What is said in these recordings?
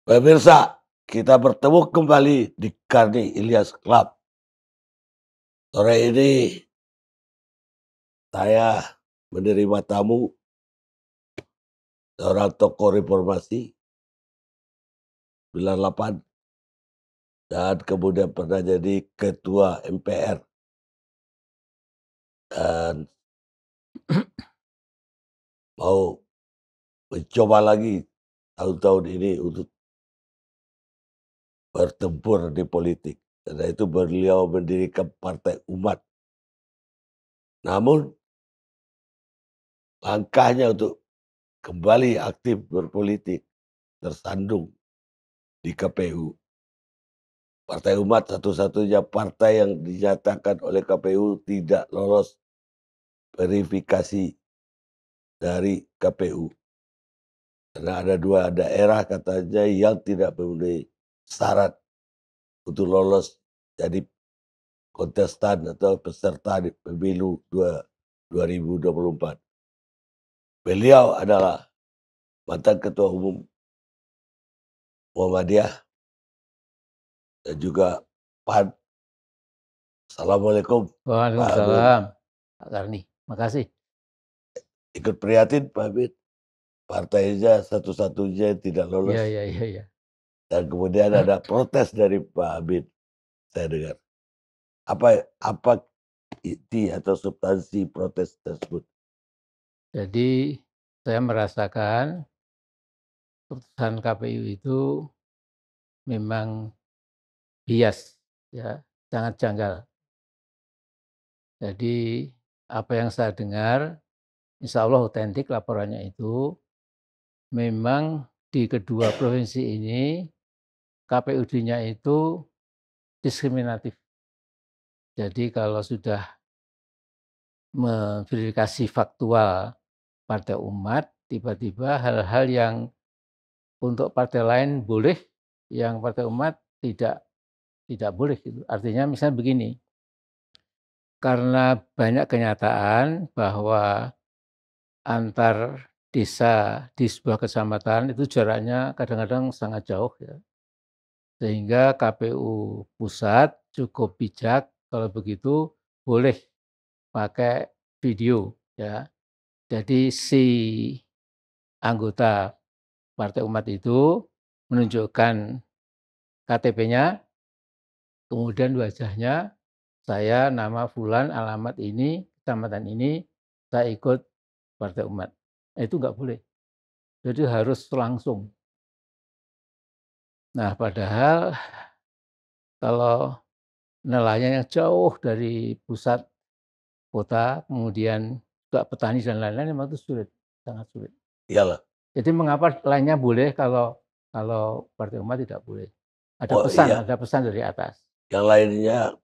Pemirsa, kita bertemu kembali di Karni Ilyas Club. Sore ini saya menerima tamu seorang tokoh reformasi 98 dan kemudian pernah jadi ketua MPR dan mau mencoba lagi tahun-tahun ini untuk bertempur di politik. Karena itu beliau mendirikan Partai Umat. Namun langkahnya untuk kembali aktif berpolitik tersandung di KPU. Partai Umat satu-satunya partai yang dinyatakan oleh KPU tidak lolos verifikasi dari KPU. Karena ada 2 daerah katanya yang tidak memenuhi syarat untuk lolos jadi kontestan atau peserta di pemilu 2024. Beliau adalah mantan Ketua Umum Muhammadiyah dan juga PAN. Assalamualaikum Pak Amin. Waalaikumsalam, Pak Karni. Makasih. Ikut prihatin Pak Amin. Partainya satu-satunya yang tidak Iya, lolos. iya, iya, iya. Dan kemudian ada protes dari Pak Amin, saya dengar. Apa inti atau substansi protes tersebut? Jadi saya merasakan putusan KPU itu memang bias, ya, sangat janggal. Jadi apa yang saya dengar, insya Allah otentik laporannya itu, memang di kedua provinsi ini KPUD-nya itu diskriminatif. Jadi kalau sudah memverifikasi faktual Partai Umat, tiba-tiba hal-hal yang untuk partai lain boleh, yang Partai Umat tidak boleh gitu. Artinya misalnya begini, karena banyak kenyataan bahwa antar desa di sebuah kecamatan itu jaraknya kadang-kadang sangat jauh ya. Sehingga KPU pusat cukup bijak kalau begitu boleh pakai video ya. Jadi si anggota Partai Umat itu menunjukkan KTP-nya, kemudian wajahnya, saya nama fulan, alamat ini, kecamatan ini, saya ikut Partai Umat. Itu nggak boleh. Jadi harus langsung. Nah, padahal kalau nelayan yang jauh dari pusat kota, kemudian juga petani dan lain-lain, memang itu sulit, sangat sulit. Iyalah. Jadi mengapa lainnya boleh kalau Partai Umat tidak boleh? Oh iya, Ada pesan dari atas. yang lainnya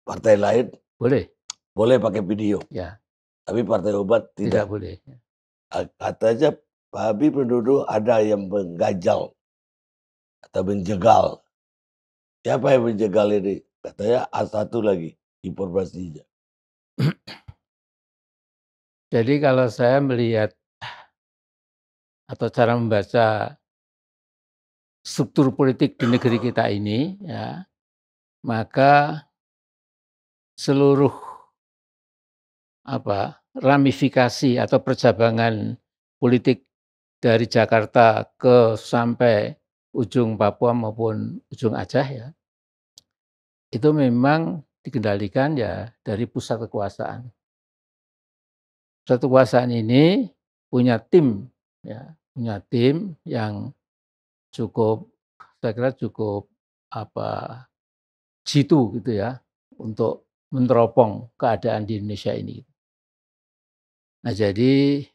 partai lain Boleh, boleh pakai video, ya, tapi Partai Umat tidak tidak. boleh. Katanya Pak Habib menuduh ada yang mengganjal atau menjegal. Siapa yang menjegal ini? Katanya A1 lagi informasinya. Jadi kalau saya melihat atau cara membaca struktur politik di negeri kita ini, ya, maka seluruh ramifikasi atau percabangan politik dari Jakarta ke sampai ujung Papua maupun ujung Aceh ya, itu memang dikendalikan ya dari pusat kekuasaan. Pusat kekuasaan ini punya tim ya, punya tim yang cukup, saya kira cukup jitu gitu ya, untuk meneropong keadaan di Indonesia ini. Nah, jadi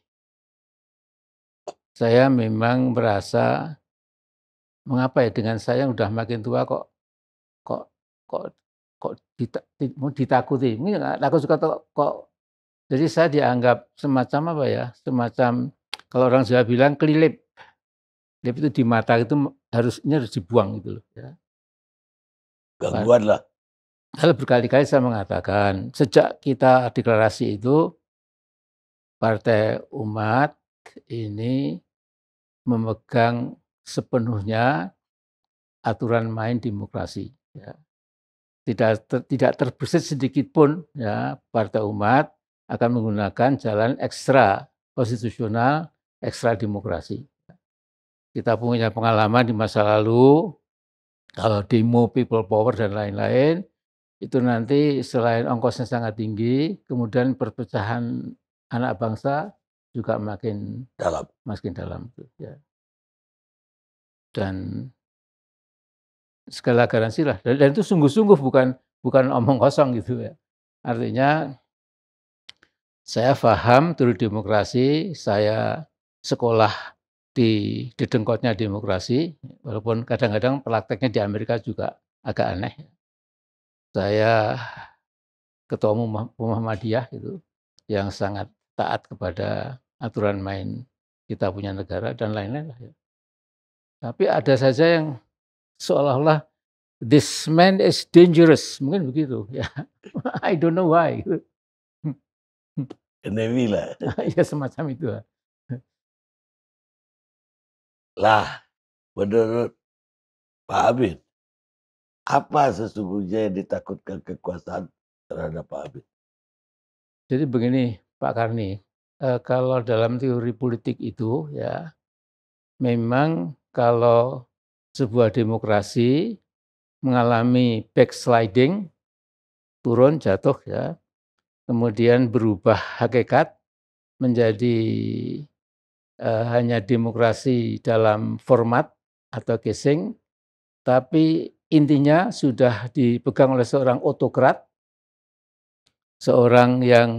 saya memang merasa, mengapa ya dengan saya yang udah makin tua kok kok kok kok mau ditakuti. Ini aku suka kok, jadi saya dianggap semacam apa ya, semacam kalau orang Jawa bilang kelilip. Kelilip itu di mata itu harus dibuang gitu loh ya. Gangguan lah. Padahal berkali-kali saya mengatakan, sejak kita deklarasi itu, Partai Umat ini memegang sepenuhnya aturan main demokrasi, ya. Tidak terbesit sedikit pun, ya, Partai Umat akan menggunakan jalan ekstra konstitusional, ekstra demokrasi. Kita punya pengalaman di masa lalu, kalau demo people power dan lain-lain, itu nanti selain ongkosnya sangat tinggi, kemudian perpecahan anak bangsa juga makin dalam, ya. Dan segala garansi lah, dan itu sungguh-sungguh, bukan omong kosong gitu ya. Artinya saya paham teori demokrasi, saya sekolah di dedengkotnya demokrasi, walaupun kadang-kadang prakteknya di Amerika juga agak aneh. Saya ketua umum Muhammadiyah itu, yang sangat taat kepada aturan main kita punya negara dan lain-lain lah ya. Tapi ada saja yang seolah-olah this man is dangerous, mungkin begitu ya. I don't know why. Navy lah. Ya semacam itu. Lah, menurut Pak Amin, apa sesungguhnya yang ditakutkan kekuasaan terhadap Pak Amin? Jadi begini Pak Karni, kalau dalam teori politik itu ya, memang kalau sebuah demokrasi mengalami backsliding, turun, jatuh ya, kemudian berubah hakikat menjadi hanya demokrasi dalam format atau casing, tapi intinya sudah dipegang oleh seorang autokrat, seorang yang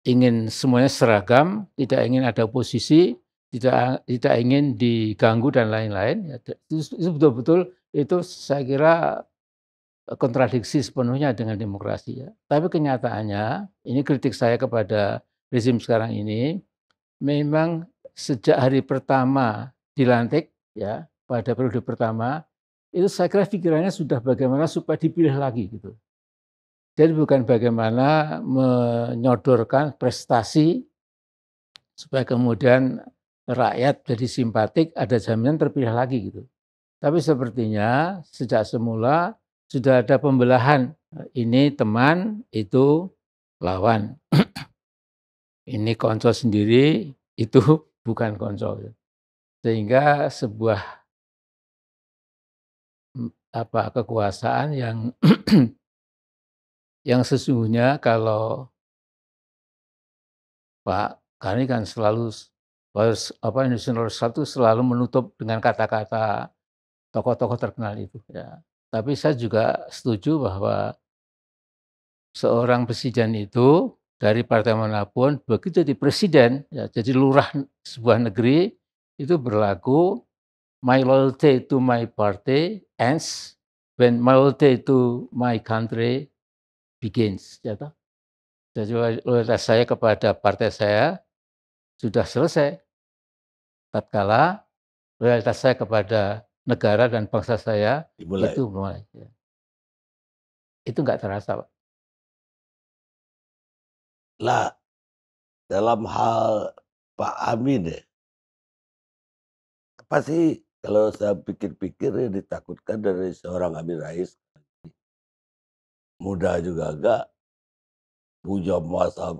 ingin semuanya seragam, tidak ingin ada oposisi, tidak ingin diganggu dan lain-lain. Itu betul-betul itu saya kira kontradiksi sepenuhnya dengan demokrasi ya. Tapi kenyataannya, ini kritik saya kepada rezim sekarang ini, memang sejak hari pertama dilantik ya, pada periode pertama, itu saya kira pikirannya sudah bagaimana supaya dipilih lagi gitu. Jadi bukan bagaimana menyodorkan prestasi supaya kemudian rakyat jadi simpatik, ada jaminan terpilih lagi gitu. Tapi sepertinya sejak semula sudah ada pembelahan, ini teman, itu lawan. Ini konco sendiri, itu bukan konco. Sehingga sebuah kekuasaan yang yang sesungguhnya kalau Pak Karni kan selalu Indonesia Nomor 1 selalu menutup dengan kata-kata tokoh-tokoh terkenal itu ya. Tapi saya juga setuju bahwa seorang presiden itu dari partai manapun begitu jadi presiden ya, jadi lurah sebuah negeri, itu berlaku my loyalty to my party ends when my loyalty to my country begins. Ya toh? Jadi loyalitas saya kepada partai saya sudah selesai tatkala loyalitas saya kepada negara dan bangsa saya Dimulai. itu mulai. Ya. Itu nggak terasa, Pak. Lah, dalam hal Pak Amin ya, apa sih kalau saya pikir-pikir ya ditakutkan dari seorang Amin Rais, muda juga enggak, punya masa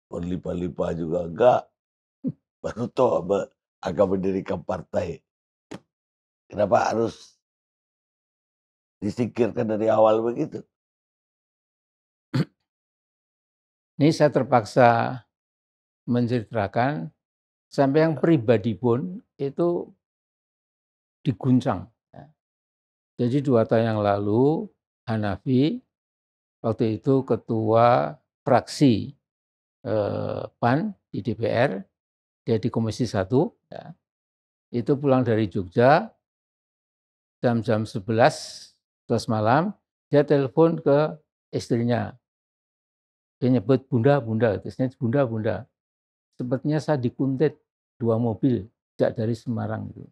berlimpah-limpah juga enggak, baru toh akan mendirikan partai. Kenapa harus disingkirkan dari awal begitu? Ini saya terpaksa menceritakan sampai yang pribadi pun itu diguncang. Ya. Jadi 2 tahun yang lalu Hanafi waktu itu ketua fraksi PAN di DPR, dia di Komisi 1 ya, itu pulang dari Jogja jam 11 malam, dia telepon ke istrinya. Dia nyebut bunda, istrinya bunda, sepertinya saya dikuntit 2 mobil sejak dari Semarang gitu.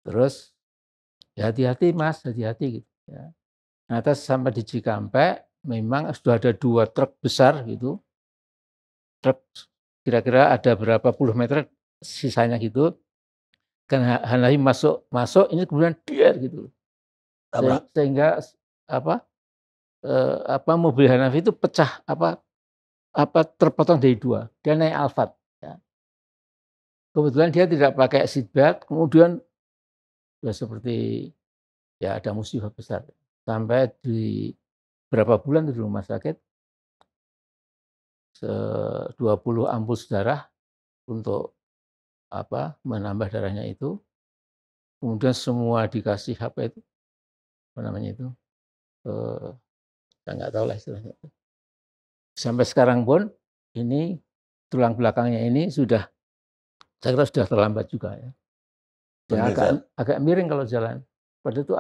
Terus, ya hati-hati Mas, hati-hati gitu ya. Ternyata sampai di Cikampek memang sudah ada 2 truk besar gitu. Truk kira-kira ada berapa puluh meter sisanya gitu, kan Hanafi masuk ini kemudian der gitu. Tabrak. Sehingga mobil Hanafi itu pecah terpotong dari 2. Dia naik Alphard ya. Kebetulan dia tidak pakai seat belt, kemudian ya seperti ya ada musibah besar. Sampai di berapa bulan di rumah sakit, 20 ampul darah untuk menambah darahnya itu. Kemudian semua dikasih itu, apa namanya itu, saya nggak tahu lah istilahnya. Sampai sekarang pun ini tulang belakangnya ini saya kira sudah terlambat juga ya. Dia agak miring kalau jalan. Padahal itu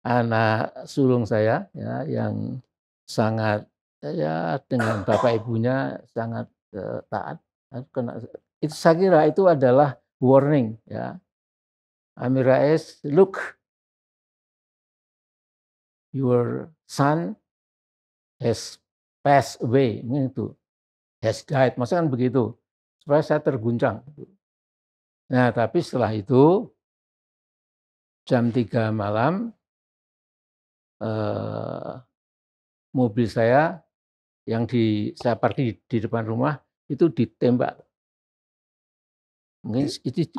anak sulung saya ya yang sangat ya dengan bapak ibunya sangat taat. Itu saya kira itu adalah warning ya. Amin Rais, look, your son has passed away, itu has died, maksudnya kan begitu, supaya saya terguncang. Nah, tapi setelah itu jam 3 malam mobil saya yang saya parkir di depan rumah itu ditembak. Mungkin itu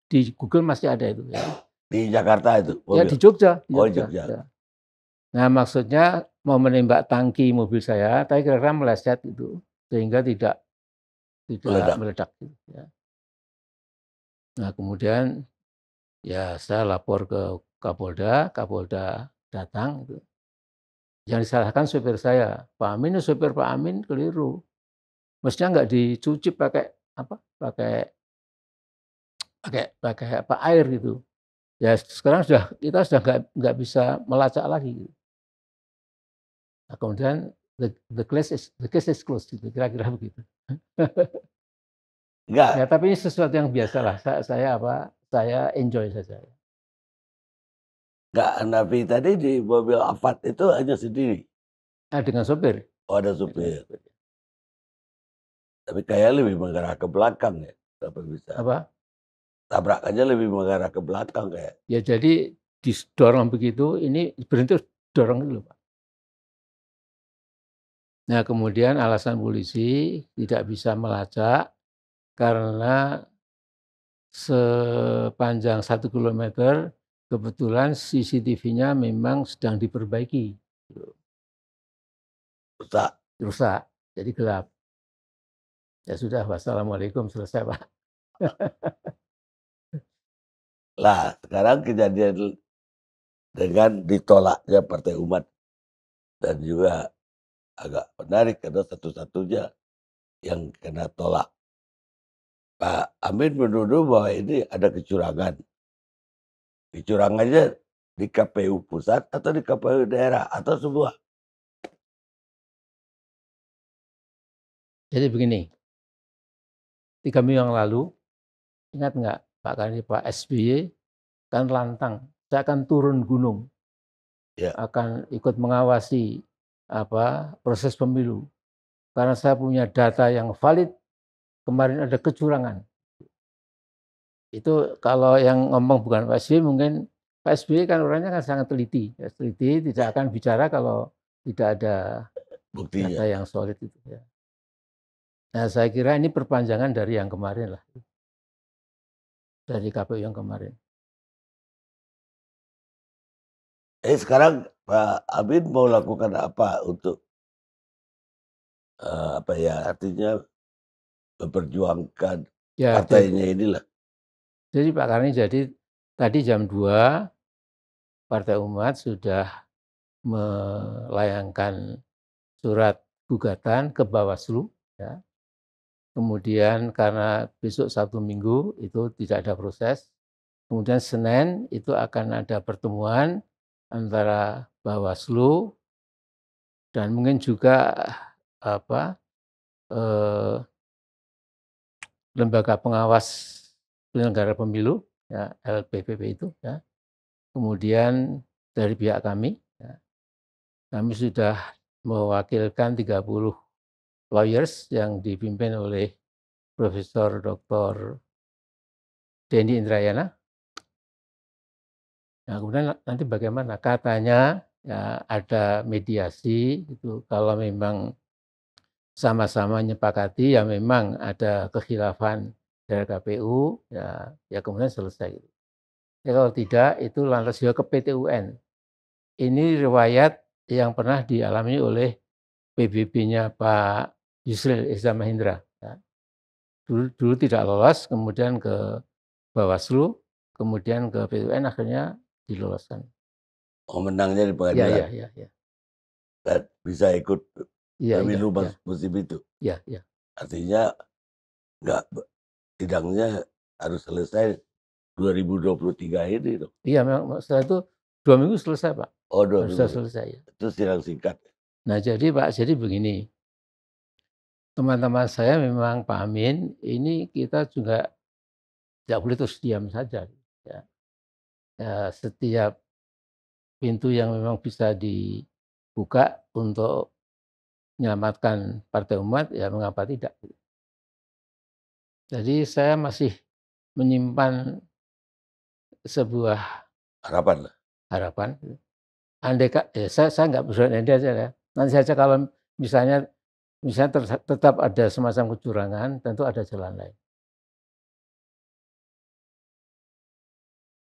di Google masih ada itu ya. Di Jakarta itu? Ya di Jogja. Jogja. Ya. Nah, maksudnya mau menembak tangki mobil saya, tapi kira-kira meleset itu sehingga tidak meledak gitu, ya. Nah, kemudian ya saya lapor ke Kapolda datang gitu. Yang disalahkan supir saya, Pak Amin, supir Pak Amin keliru. Mestinya nggak dicuci pakai air gitu. Ya sekarang kita sudah nggak bisa melacak lagi. Gitu. Nah, kemudian the case is closed gitu, kira-kira begitu. Enggak. Ya, tapi ini sesuatu yang biasa lah. Saya enjoy saja. Enggak, Hanafi tadi di mobil Alphard itu hanya sendiri. Dengan sopir. Oh, ada sopir. Tapi kayak lebih mengarah ke belakang ya. Kenapa bisa? Tabrakannya lebih mengarah ke belakang kayak. Ya jadi didorong begitu, ini berhenti dorong dulu Pak. Nah kemudian alasan polisi tidak bisa melacak karena sepanjang 1 kilometer kebetulan CCTV-nya memang sedang diperbaiki. Rusak, jadi gelap. Ya sudah, wassalamualaikum, selesai Pak. Lah sekarang kejadian dengan ditolaknya Partai Umat dan juga agak menarik karena satu-satunya yang kena tolak. Pak Amin menuduh bahwa ini ada kecurangan. Kecurangannya di KPU pusat atau di KPU daerah atau semua? Jadi begini, 3 minggu yang lalu, ingat nggak Pak SBY kan lantang, saya akan turun gunung, akan ikut mengawasi proses pemilu. Karena saya punya data yang valid, kemarin ada kecurangan. Itu kalau yang ngomong bukan Pak SBY, mungkin Pak SBY kan orangnya kan sangat teliti. Ya, teliti tidak akan bicara kalau tidak ada data yang solid itu. Ya. Nah saya kira ini perpanjangan dari yang kemarin lah. Dari KPU yang kemarin. Sekarang Pak Amin mau lakukan apa untuk artinya memperjuangkan partainya inilah. Jadi Pak Karni, tadi jam 2 Partai Umat sudah melayangkan surat gugatan ke Bawaslu. Ya. Kemudian karena besok Sabtu Minggu itu tidak ada proses. Kemudian Senin itu akan ada pertemuan antara Bawaslu dan mungkin juga lembaga pengawas penyelenggara pemilu, ya, LPPP itu, ya. Kemudian dari pihak kami, ya, kami sudah mewakilkan 30 lawyers yang dipimpin oleh Profesor Dr. Denny Indrayana. Nah, kemudian nanti bagaimana? Katanya ya ada mediasi itu kalau memang sama-sama menyepakati ya memang ada kekhilafan dari KPU ya kemudian selesai. Ya kalau tidak itu lantas juga ke PT UN. Ini riwayat yang pernah dialami oleh PBB-nya Pak Yusril Iza Mahendra. Ya. Dulu tidak lolos, kemudian ke Bawaslu, kemudian ke PT UN akhirnya diloloskan. Oh, menangnya di Iya, pengadilan. iya, iya, iya. Dan bisa ikut Iya, iya, pemilu iya. musim itu. Iya, iya. Artinya nggak sidangnya harus selesai 2023 ini dong. Iya, memang setelah itu 2 minggu selesai, Pak. Oh, 2 Sudah minggu. selesai ya. Itu sidang singkat. Nah jadi Pak, jadi begini, teman-teman saya memang Pak Amin, ini kita juga tidak boleh terus diam saja. Ya. Ya, setiap pintu yang memang bisa dibuka untuk menyelamatkan Partai Umat, ya mengapa tidak. Jadi saya masih menyimpan sebuah Harapan lah. harapan. Andai saya nggak berandai aja ya. Nanti saja kalau misalnya tetap ada semacam kecurangan, tentu ada jalan lain.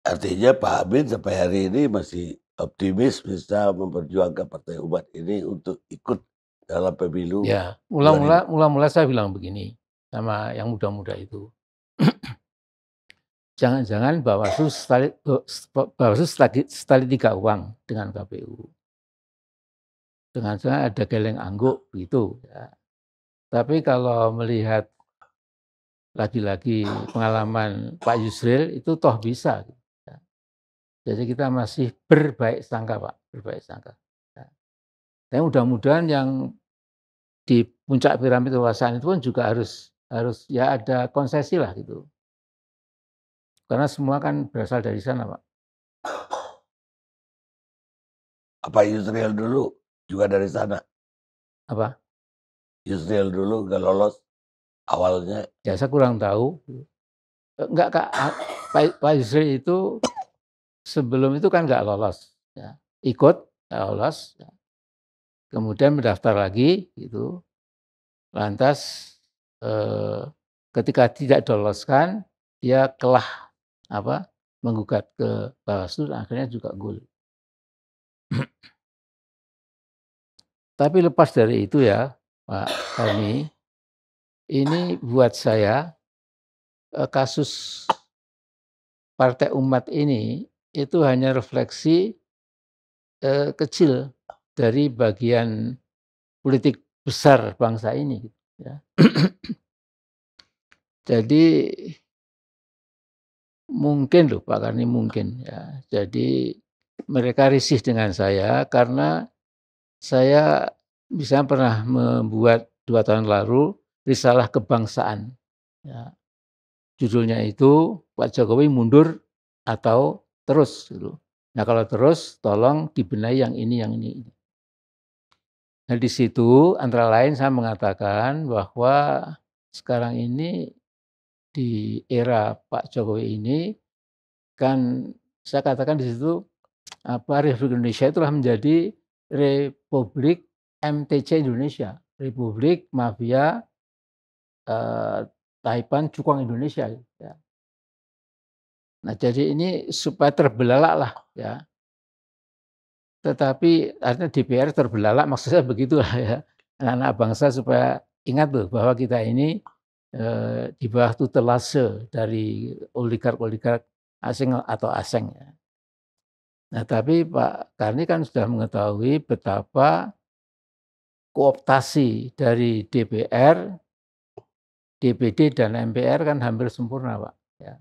Artinya Pak Amin sampai hari ini masih optimis bisa memperjuangkan Partai Umat ini untuk ikut dalam pemilu. Ya, mula-mula saya bilang begini sama yang muda-muda itu. Jangan-jangan Bawaslu sekali tiga uang dengan KPU. Jangan-jangan ada geleng angguk begitu ya. Tapi kalau melihat lagi-lagi pengalaman Pak Yusril itu toh bisa. Ya. Jadi kita masih berbaik sangka Pak, berbaik sangka. Ya. Tapi mudah-mudahan yang di puncak piramid kekuasaan itu pun juga harus ya ada konsesi lah gitu. Karena semua kan berasal dari sana, Pak. Apa Yusril dulu juga dari sana? Apa? Yusril dulu nggak lolos awalnya. Ya saya kurang tahu. Enggak, Kak. Pak Yusril itu sebelum itu kan nggak lolos. Ya. Ikut, nggak lolos. Ya. Kemudian mendaftar lagi, gitu. Lantas ketika tidak diloloskan, dia menggugat ke Bawaslu dan akhirnya juga gol. Tapi lepas dari itu ya, Pak Helmi, ini buat saya kasus Partai Umat ini itu hanya refleksi kecil dari bagian politik besar bangsa ini, ya. Jadi mungkin loh Pak Karni mungkin ya. Jadi mereka risih dengan saya karena saya misalnya pernah membuat 2 tahun lalu risalah kebangsaan. Ya. Judulnya itu Pak Jokowi mundur atau terus gitu. Nah kalau terus tolong dibenahi yang ini, yang ini. Nah di situ antara lain saya mengatakan bahwa sekarang ini di era Pak Jokowi ini kan saya katakan di situ Republik Indonesia itu telah menjadi Republik MTC Indonesia, Republik Mafia Taipan Cukong Indonesia. Ya. Nah jadi ini supaya terbelalak lah ya. Tetapi artinya DPR terbelalak maksudnya begitulah ya. Anak-anak bangsa supaya ingat loh bahwa kita ini di bawah tutelase dari oligark-oligark asing atau asing ya. Nah tapi Pak Karni kan sudah mengetahui betapa kooptasi dari DPR, DPD dan MPR kan hampir sempurna Pak. Ya.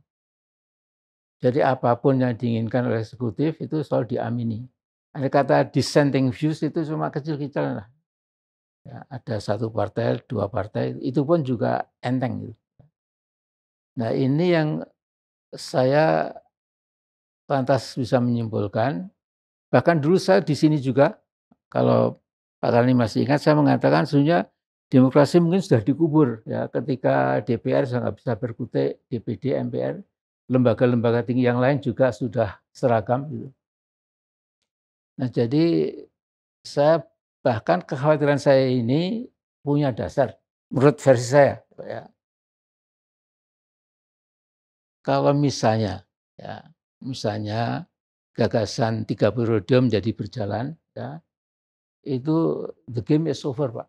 Jadi apapun yang diinginkan oleh eksekutif itu selalu diamini. Ada kata dissenting views itu cuma kecil-kecil lah. Ya, ada 1 partai, 2 partai, itu pun juga enteng gitu. Nah ini yang saya lantas bisa menyimpulkan, bahkan dulu saya di sini juga, kalau Pak Karni masih ingat, saya mengatakan sebenarnya Demokrasi mungkin sudah dikubur ya ketika DPR sudah nggak bisa berkutik, DPD, MPR, lembaga-lembaga tinggi yang lain juga sudah seragam gitu. Nah jadi saya bahkan kekhawatiran saya ini punya dasar menurut versi saya ya. Kalau misalnya gagasan 3 periode menjadi berjalan ya, itu the game is over, Pak.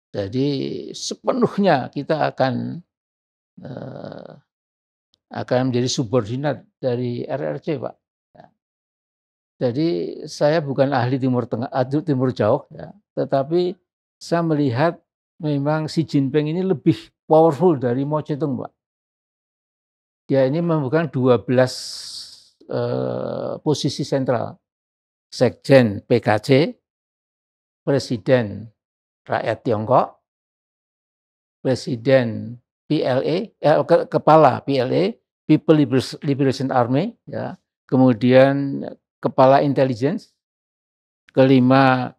Jadi sepenuhnya kita eee, akan menjadi subordinat dari RRC, Pak, ya. Jadi saya bukan ahli Timur Jauh ya, tetapi saya melihat memang Xi Jinping ini lebih powerful dari Mao Zedong, Pak. Dia ini memegang 12, posisi sentral, sekjen PKC, presiden rakyat Tiongkok, presiden PLA, kepala PLA, People Liberation Army, ya, kemudian kepala intelligence, kelima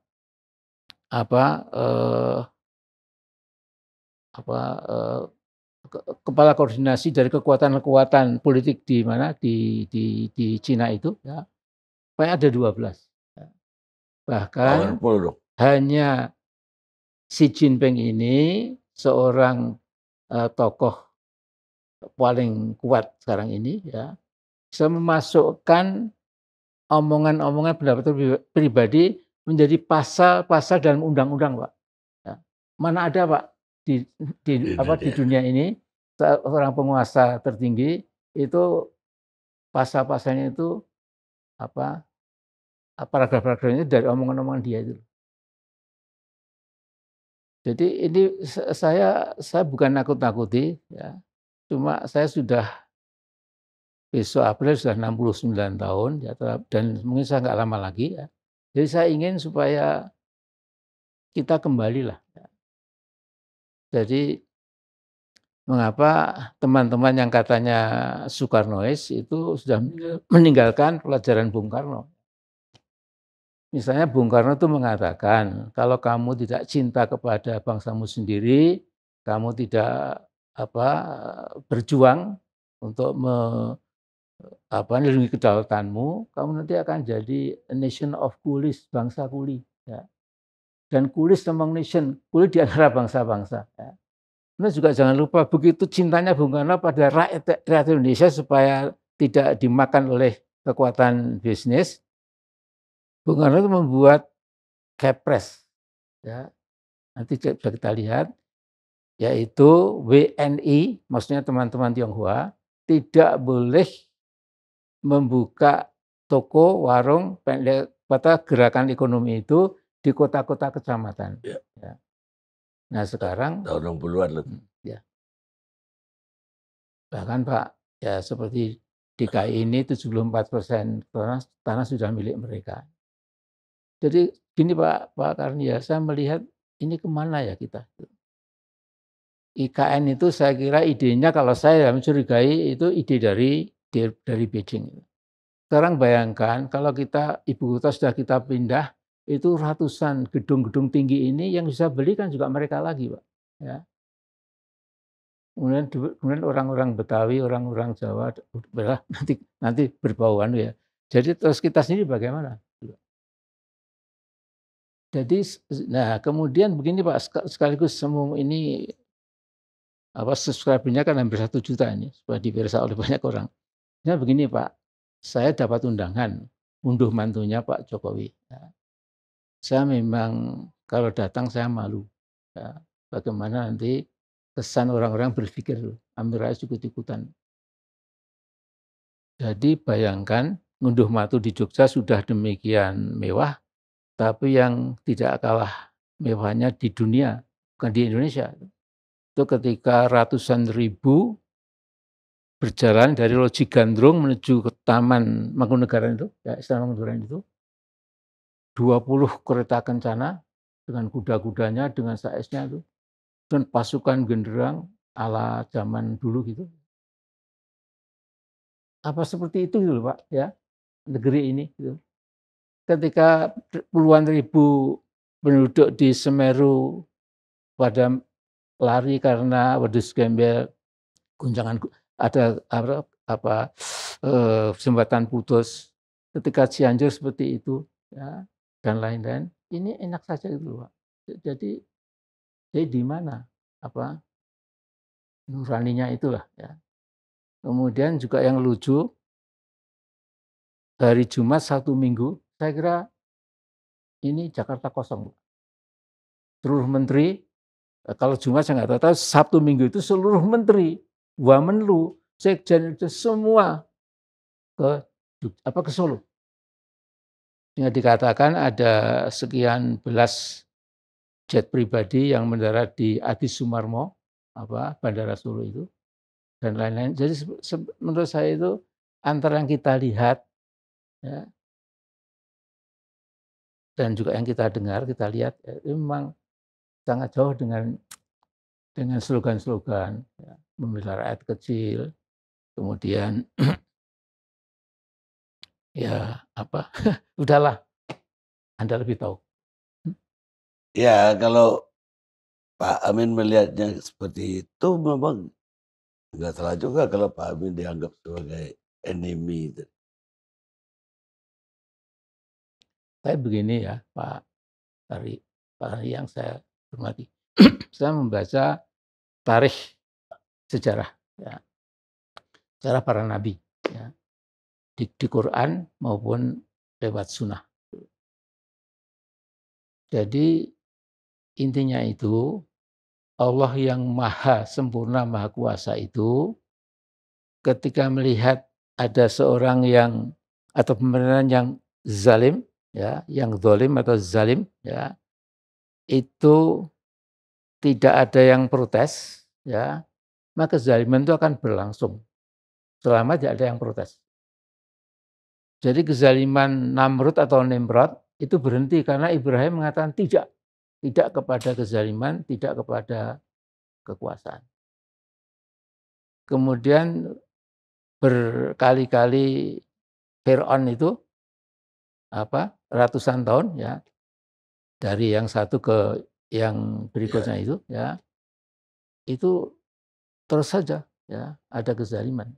apa, apa, kepala koordinasi dari kekuatan-kekuatan politik di mana, di Cina itu, ya, pokoknya ada 12. Ya. Bahkan Powerful dong. hanya Xi Jinping ini seorang, tokoh paling kuat sekarang ini ya, bisa memasukkan omongan-omongan pendapat pribadi menjadi pasal-pasal dalam undang-undang, Pak, ya. Mana ada, Pak, di Ini di dia. dunia ini seorang penguasa tertinggi itu pasal-pasalnya itu apa, paragraf-paragrafnya dari omongan-omongan dia itu. Jadi ini saya bukan nakut-nakuti ya, cuma saya sudah besok April sudah 69 tahun ya, dan mungkin saya nggak lama lagi ya. Jadi saya ingin supaya kita kembalilah. Jadi mengapa teman-teman yang katanya Soekarnois itu sudah meninggalkan pelajaran Bung Karno. Misalnya Bung Karno itu mengatakan, kalau kamu tidak cinta kepada bangsamu sendiri, kamu tidak apa, berjuang untuk melindungi kedaulatanmu, kamu nanti akan jadi a nation of coolies, bangsa kuli. Ya. Dan coolies among nation, kuli di antara bangsa-bangsa. Ya. Kemudian juga jangan lupa begitu cintanya Bung Karno pada rakyat Indonesia supaya tidak dimakan oleh kekuatan bisnis, Bung Karno itu membuat Kepres, ya, nanti bisa kita lihat, yaitu WNI, maksudnya teman-teman Tionghoa, tidak boleh membuka toko, warung, gerakan ekonomi itu di kota-kota kecamatan. Ya. Ya. Nah sekarang, Tahun 60-an loh. ya, bahkan Pak, ya seperti DKI ini 74% tanah sudah milik mereka. Jadi gini Pak Karnia, saya melihat ini kemana ya kita? IKN itu saya kira idenya kalau saya mencurigai itu ide dari Beijing. Sekarang bayangkan kalau ibu kota sudah kita pindah, itu ratusan gedung-gedung tinggi ini yang bisa beli kan juga mereka lagi, Pak, ya. Kemudian orang-orang Betawi, orang-orang Jawa, nanti berbau ya. Jadi terus kita sendiri bagaimana? Jadi nah kemudian begini Pak, sekaligus semua ini subscriber-nya kan hampir 1 juta ini, sudah diperiksa oleh banyak orang. Ya begini Pak, saya dapat undangan unduh mantunya Pak Jokowi, ya. Saya memang kalau datang saya malu, ya. Bagaimana nanti kesan orang-orang berpikir, Amin Rais ikut-ikutan. Jadi bayangkan ngunduh mantu di Jogja sudah demikian mewah, tapi yang tidak kalah mewahnya di dunia, bukan di Indonesia. Itu ketika ratusan ribu berjalan dari Loji Gandrung menuju ke Taman Mangkunegaran itu, ya Istana Mangkunegaran itu, 20 kereta kencana dengan kuda-kudanya, dengan saesnya itu, dan pasukan genderang ala zaman dulu gitu. Apa seperti itu gitu Pak, ya, negeri ini gitu. Ketika puluhan ribu penduduk di Semeru pada lari karena wedus gembel, guncangan ada jembatan putus. Ketika Cianjur seperti itu, ya, dan lain-lain, ini enak saja gitu, Pak. Jadi di mana nuraninya itulah, ya. Kemudian juga yang lucu, hari Jumat, Sabtu, Minggu, saya kira ini Jakarta kosong, Pak. Seluruh menteri, kalau Jumat saya nggak tahu, tapi Sabtu Minggu itu seluruh menteri, Wamenlu, Sekjen itu semua ke Solo. Sehingga dikatakan ada sekian belas jet pribadi yang mendarat di Adi Sumarmo, Bandara Solo itu, dan lain-lain. Jadi menurut saya itu antara yang kita lihat, ya, dan juga yang kita dengar, kita lihat, itu memang sangat jauh dengan slogan-slogan, ya, membela rakyat kecil, kemudian ya udahlah, Anda lebih tahu. Ya, kalau Pak Amin melihatnya seperti itu memang nggak salah juga kalau Pak Amin dianggap sebagai enemy. Saya begini ya, Pak Ari yang saya hormati. Saya membaca tarikh sejarah, ya, sejarah para nabi, ya, di Quran maupun lewat sunnah. Jadi intinya itu Allah yang maha sempurna, maha kuasa itu ketika melihat ada seorang yang atau pemerintahan yang zalim, ya, yang zalim atau zalim, ya, itu tidak ada yang protes, ya, maka kezaliman itu akan berlangsung selama tidak ada yang protes. Jadi kezaliman Namrud atau Nimrod itu berhenti karena Ibrahim mengatakan tidak kepada kezaliman, tidak kepada kekuasaan. Kemudian berkali-kali Fir'aun itu ratusan tahun, ya, dari yang satu ke yang berikutnya itu terus saja, ya, ada kezaliman.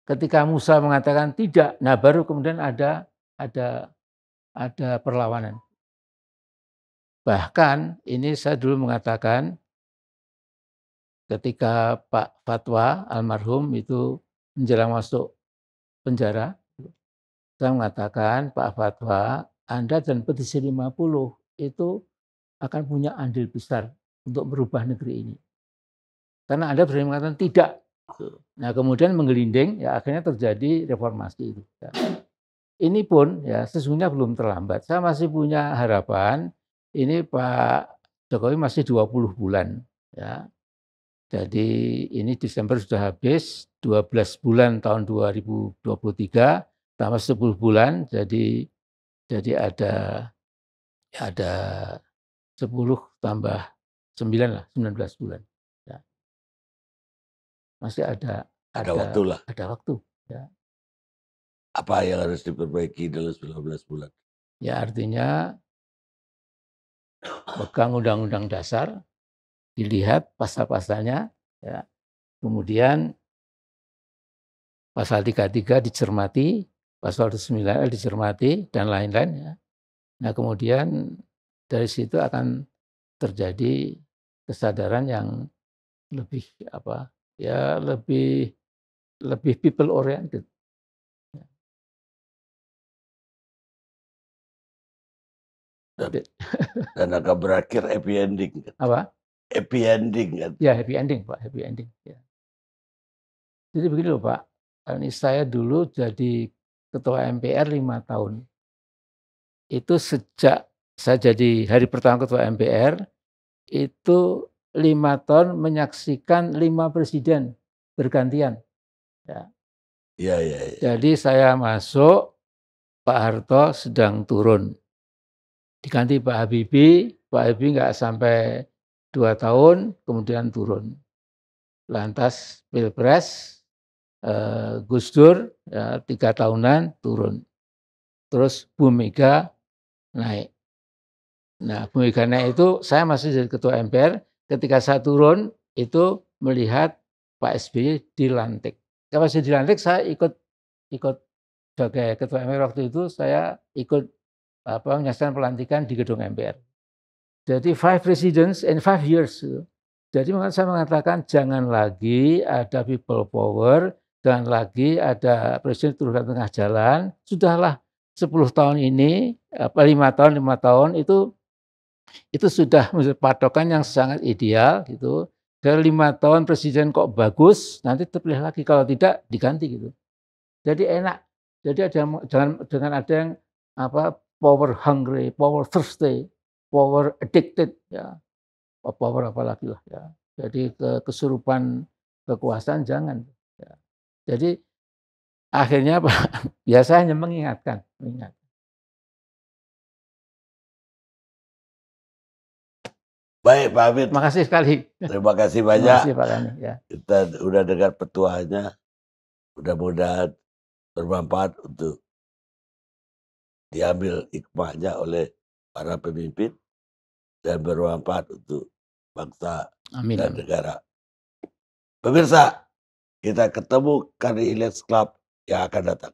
Ketika Musa mengatakan tidak, nah baru kemudian ada perlawanan. Bahkan ini saya dulu mengatakan ketika Pak Fatwa almarhum itu menjelang masuk penjara, saya mengatakan, Pak Fatwa, Anda dan petisi 50 itu akan punya andil besar untuk merubah negeri ini. Karena Anda berani mengatakan tidak. Nah kemudian menggelinding, ya akhirnya terjadi reformasi itu. Ini pun ya sesungguhnya belum terlambat. Saya masih punya harapan, ini Pak Jokowi masih 20 bulan. Ya. Jadi ini Desember sudah habis, 12 bulan tahun 2023, tambah 10 bulan, jadi ada 10 tambah 9 lah, 19 bulan. Ya. Masih ada waktu lah. Ada waktu. Ya. Apa yang harus diperbaiki dalam 19 bulan? Ya artinya pegang Undang-Undang Dasar, dilihat pasal-pasalnya, ya. Kemudian pasal 33 dicermati, pasal 29 dicermati, dan lain-lain. Ya. Nah kemudian dari situ akan terjadi kesadaran yang lebih lebih people oriented. Dan akan berakhir happy ending. Apa? Happy ending kan? Ya happy ending Pak, happy ending. Ya. Jadi begini loh Pak, ini saya dulu jadi ketua MPR 5 tahun. Itu sejak saya jadi hari pertama ketua MPR, itu 5 tahun menyaksikan 5 presiden bergantian. Ya. Ya. Jadi saya masuk, Pak Harto sedang turun. Diganti Pak Habibie nggak sampai 2 tahun, kemudian turun. Lantas Pilpres, Gus Dur, ya, 3 tahunan turun. Terus Bu Mega naik. Nah, Bu Megana itu saya masih jadi ketua MPR, ketika saya turun itu melihat Pak SBY dilantik. Pas dilantik saya ikut sebagai ketua MPR waktu itu, saya ikut menyaksikan pelantikan di gedung MPR. Jadi 5 presidents in 5 years. Jadi saya mengatakan jangan lagi ada people power, jangan lagi ada presiden turun ke tengah jalan. Sudahlah 10 tahun ini, 5 tahun itu sudah menjadi patokan yang sangat ideal gitu. Dari 5 tahun presiden kok bagus, nanti terpilih lagi, kalau tidak diganti gitu. Jadi enak. Jadi dengan ada yang power hungry, power thirsty, power addicted ya. Power apalagi lah ya. Jadi kesurupan kekuasaan jangan ya. Jadi akhirnya Pak biasanya mengingatkan. Baik Pak Hamid. Terima kasih sekali. Terima kasih Terima banyak. kasih Pak Gani ya. Kita udah dengar petuahnya. Mudah-mudahan bermanfaat untuk diambil hikmahnya oleh para pemimpin dan bermanfaat untuk bangsa Amin. dan negara. Pemirsa, kita ketemu Kari Ilyas Club yang akan datang.